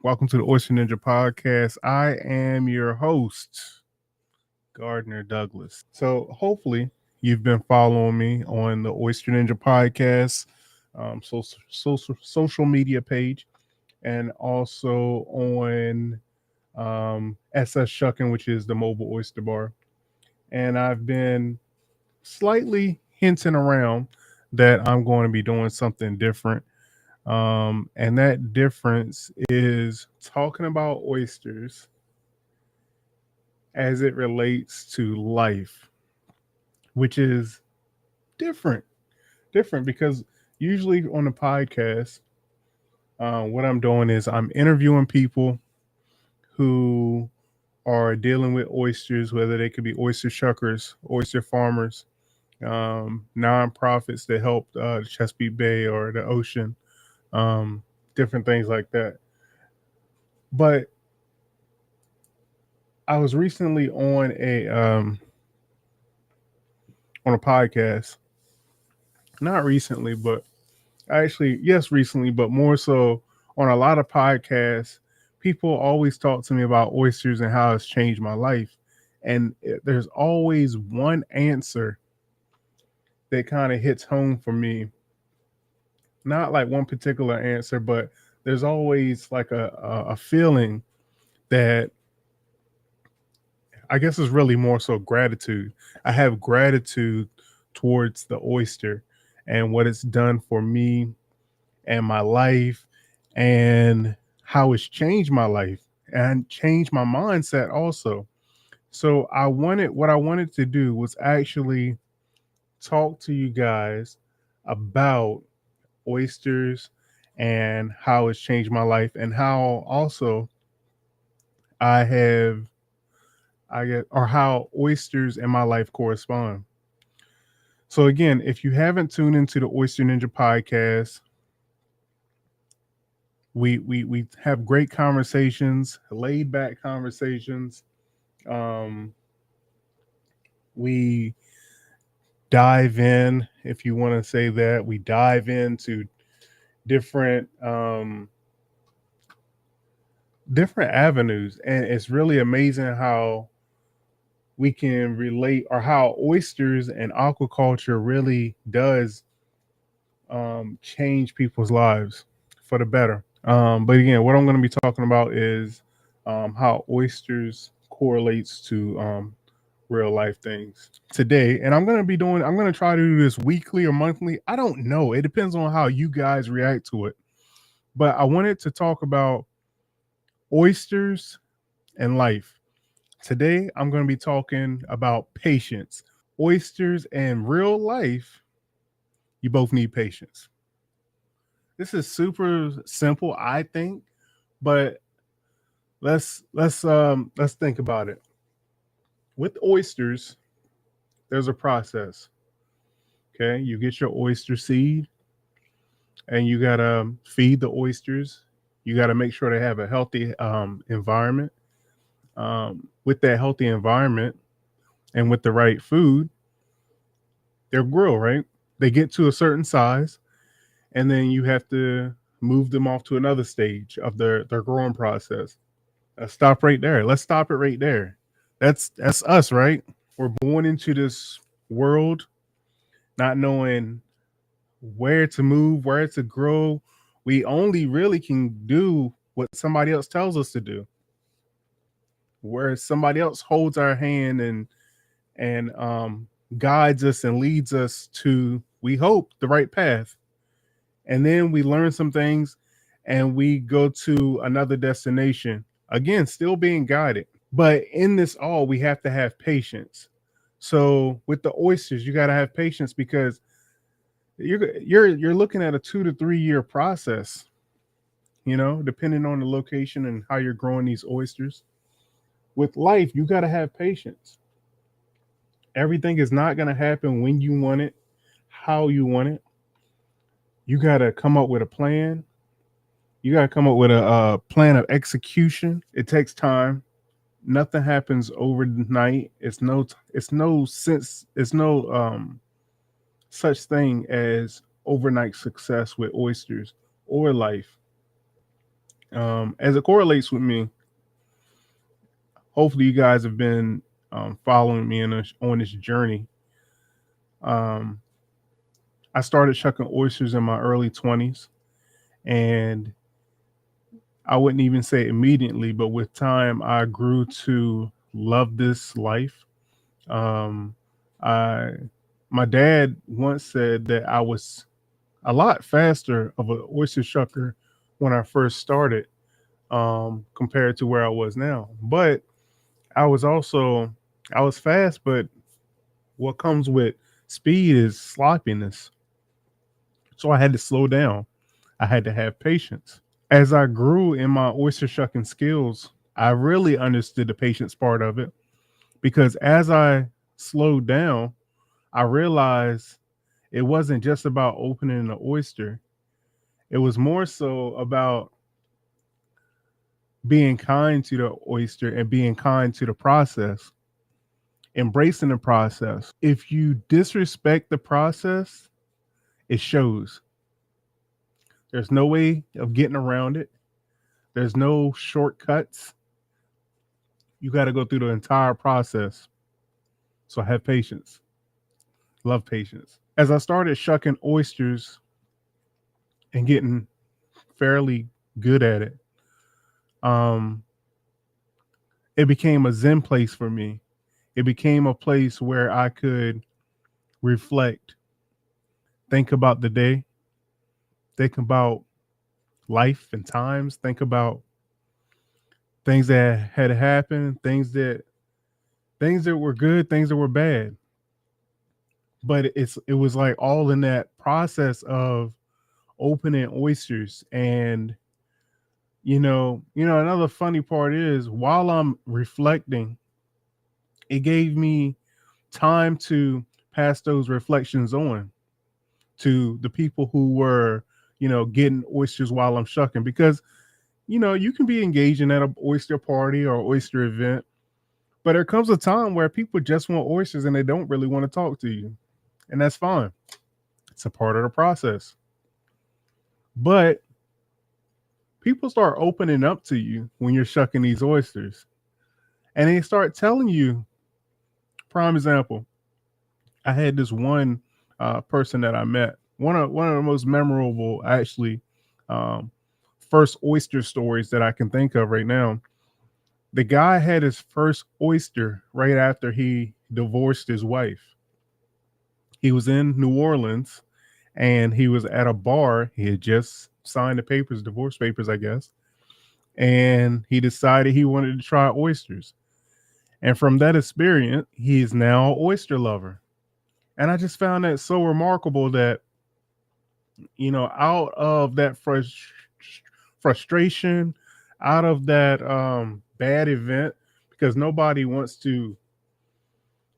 Welcome to the Oyster Ninja Podcast. I am your host, Gardner Douglas. So, hopefully, you've been following me on the Oyster Ninja Podcast social media page, and also on SS Shucking, which is the mobile oyster bar. And I've been slightly hinting around that I'm going to be doing something different. And that difference is talking about oysters as it relates to life, which is different. Different because usually on the podcast, what I'm doing is I'm interviewing people who are dealing with oysters, whether they could be oyster shuckers, oyster farmers, nonprofits that help the Chesapeake Bay or the ocean, um, different things like that. But I was recently on a podcast. Not recently, but actually, yes, recently, but more so on a lot of podcasts. People always talk to me about oysters and how it's changed my life, and there's always one answer that kind of hits home for me. Not like one particular answer, but there's always like a feeling that I guess is really more so gratitude. I have gratitude towards the oyster and what it's done for me and my life and how it's changed my life and changed my mindset also. So what I wanted to do was actually talk to you guys about oysters and how it's changed my life and how also I have I get or how oysters in my life correspond. So again, if you haven't tuned into the Oyster Ninja podcast, we have great conversations, laid back conversations. Um, we dive in, if you want to say that, we dive into different different avenues, and it's really amazing how we can relate or how oysters and aquaculture really does change people's lives for the better. But again, what I'm going to be talking about is how oysters correlates to real life things today. And I'm going to try to do this weekly or monthly. I don't know. It depends on how you guys react to it. But I wanted to talk about oysters and life. Today, I'm going to be talking about patience. Oysters and real life, you both need patience. This is super simple, I think, but let's think about it. With oysters, there's a process. Okay, you get your oyster seed, and you gotta feed the oysters. You gotta make sure they have a healthy environment. With that healthy environment and with the right food, they'll grow. Right, they get to a certain size, and then you have to move them off to another stage of their growing process. Stop right there. Let's stop it right there. That's us, right? We're born into this world not knowing where to move, where to grow. We only really can do what somebody else tells us to do. Where somebody else holds our hand and guides us and leads us to, we hope, the right path. And then we learn some things and we go to another destination. Again, still being guided. But in this all, we have to have patience. So with the oysters, you got to have patience because you're looking at a 2 to 3 year process. Depending on the location and how you're growing these oysters. With life, you got to have patience. Everything is not going to happen when you want it, how you want it. You got to come up with a plan. You got to come up with a plan of execution. It takes time. Nothing happens overnight. It's no such thing as overnight success with oysters or life. As it correlates with me, hopefully you guys have been following me on this journey. Um, I started shucking oysters in my early 20s, and I wouldn't even say immediately, but with time, I grew to love this life. Um, I, my dad once said that I was a lot faster of an oyster shucker when I first started, compared to where I was now. But I was also I was fast, but what comes with speed is sloppiness. So I had to slow down. I had to have patience. As I grew in my oyster shucking skills, I really understood the patience part of it because as I slowed down, I realized it wasn't just about opening the oyster. It was more so about being kind to the oyster and being kind to the process, embracing the process. If you disrespect the process, it shows. There's no way of getting around it. There's no shortcuts. You got to go through the entire process. So have patience. Love patience. As I started shucking oysters and getting fairly good at it, um, it became a zen place for me. It became a place where I could reflect, think about the day, think about life and times, think about things that had happened, things that were good, things that were bad. But it was like all in that process of opening oysters. And another funny part is while I'm reflecting, it gave me time to pass those reflections on to the people who were, getting oysters while I'm shucking. Because, you can be engaging at an oyster party or oyster event, but there comes a time where people just want oysters and they don't really want to talk to you. And that's fine. It's a part of the process. But people start opening up to you when you're shucking these oysters. And they start telling you, prime example, I had this one person that I met, one of the most memorable, actually, um, first oyster stories that I can think of right now. The guy had his first oyster right after he divorced his wife. He was in New Orleans and he was at a bar. He had just signed the papers, divorce papers, I guess. And he decided he wanted to try oysters. And from that experience, he is now an oyster lover. And I just found that so remarkable that, out of that frustration, out of that bad event, because nobody wants to,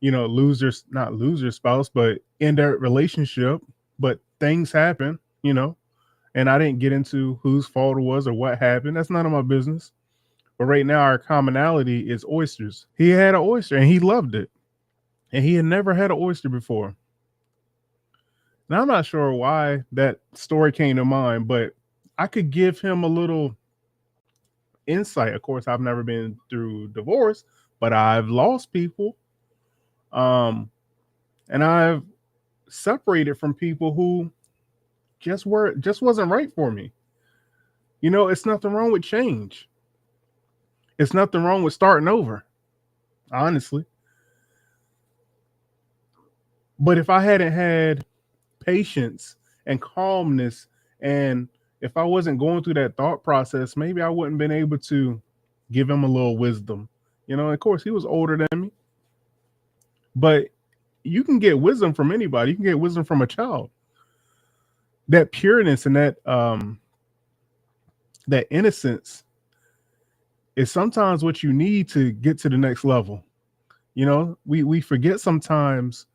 not lose their spouse, but end their relationship. But things happen, and I didn't get into whose fault it was or what happened. That's none of my business. But right now, our commonality is oysters. He had an oyster and he loved it. And he had never had an oyster before. Now, I'm not sure why that story came to mind, but I could give him a little insight. Of course, I've never been through divorce, but I've lost people. And I've separated from people who just wasn't right for me. It's nothing wrong with change. It's nothing wrong with starting over, honestly. But if I hadn't had patience and calmness, and if I wasn't going through that thought process, maybe I wouldn't been able to give him a little wisdom. Of course, he was older than me, but you can get wisdom from anybody. You can get wisdom from a child. That pureness and that innocence is sometimes what you need to get to the next level. We forget sometimes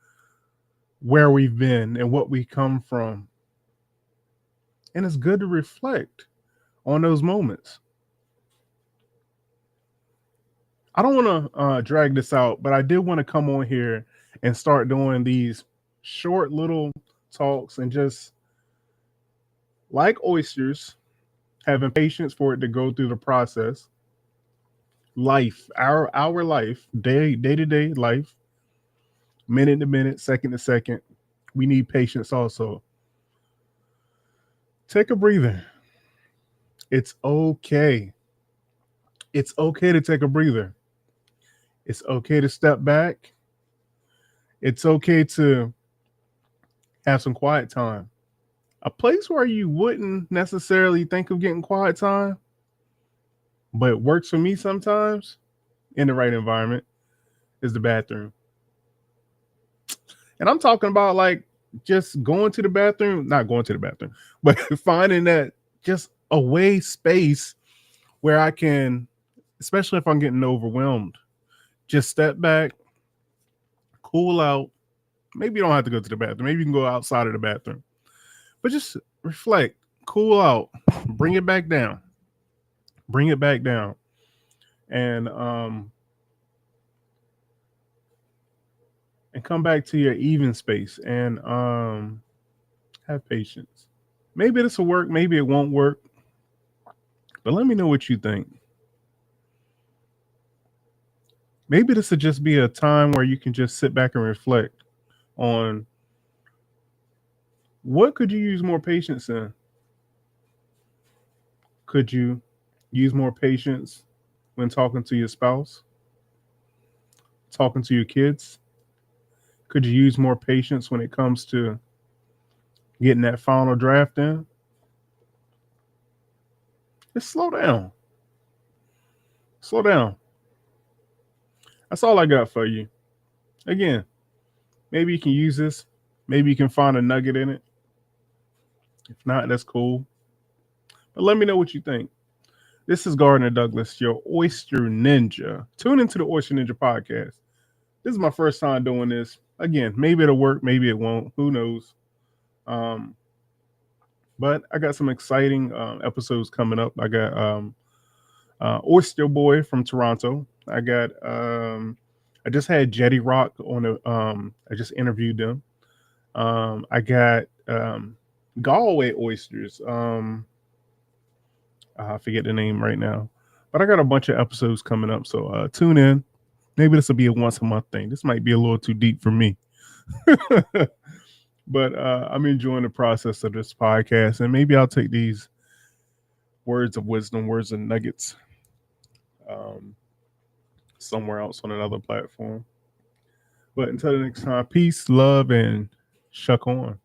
where we've been and what we come from. And it's good to reflect on those moments. I don't want to drag this out, but I did want to come on here and start doing these short little talks and just like oysters, having patience for it to go through the process. Life, our life, day to day life, minute to minute, second to second. We need patience also. Take a breather. It's okay. It's okay to take a breather. It's okay to step back. It's okay to have some quiet time. A place where you wouldn't necessarily think of getting quiet time, but it works for me sometimes in the right environment, is the bathroom. And I'm talking about like just going to the bathroom, not going to the bathroom, but finding that just away space where I can, especially if I'm getting overwhelmed, just step back, cool out. Maybe you don't have to go to the bathroom. Maybe you can go outside of the bathroom, but just reflect, cool out, bring it back down, bring it back down, and and come back to your even space and have patience. Maybe this will work, maybe it won't work, but let me know what you think. Maybe this would just be a time where you can just sit back and reflect on what could you use more patience in? Could you use more patience when talking to your spouse, talking to your kids? Could you use more patience when it comes to getting that final draft in? Just slow down. Slow down. That's all I got for you. Again, maybe you can use this. Maybe you can find a nugget in it. If not, that's cool. But let me know what you think. This is Gardner Douglas, your Oyster Ninja. Tune into the Oyster Ninja podcast. This is my first time doing this. Again, maybe it'll work, maybe it won't. Who knows? Um, but I got some exciting episodes coming up. I got Oyster Boy from Toronto. I just had Jetty Rock on a I just interviewed them. I got Galway Oysters. I forget the name right now. But I got a bunch of episodes coming up. So tune in. Maybe this will be a once a month thing. This might be a little too deep for me. But I'm enjoying the process of this podcast. And maybe I'll take these words of wisdom, words and nuggets um, somewhere else on another platform. But until the next time, peace, love, and shuck on.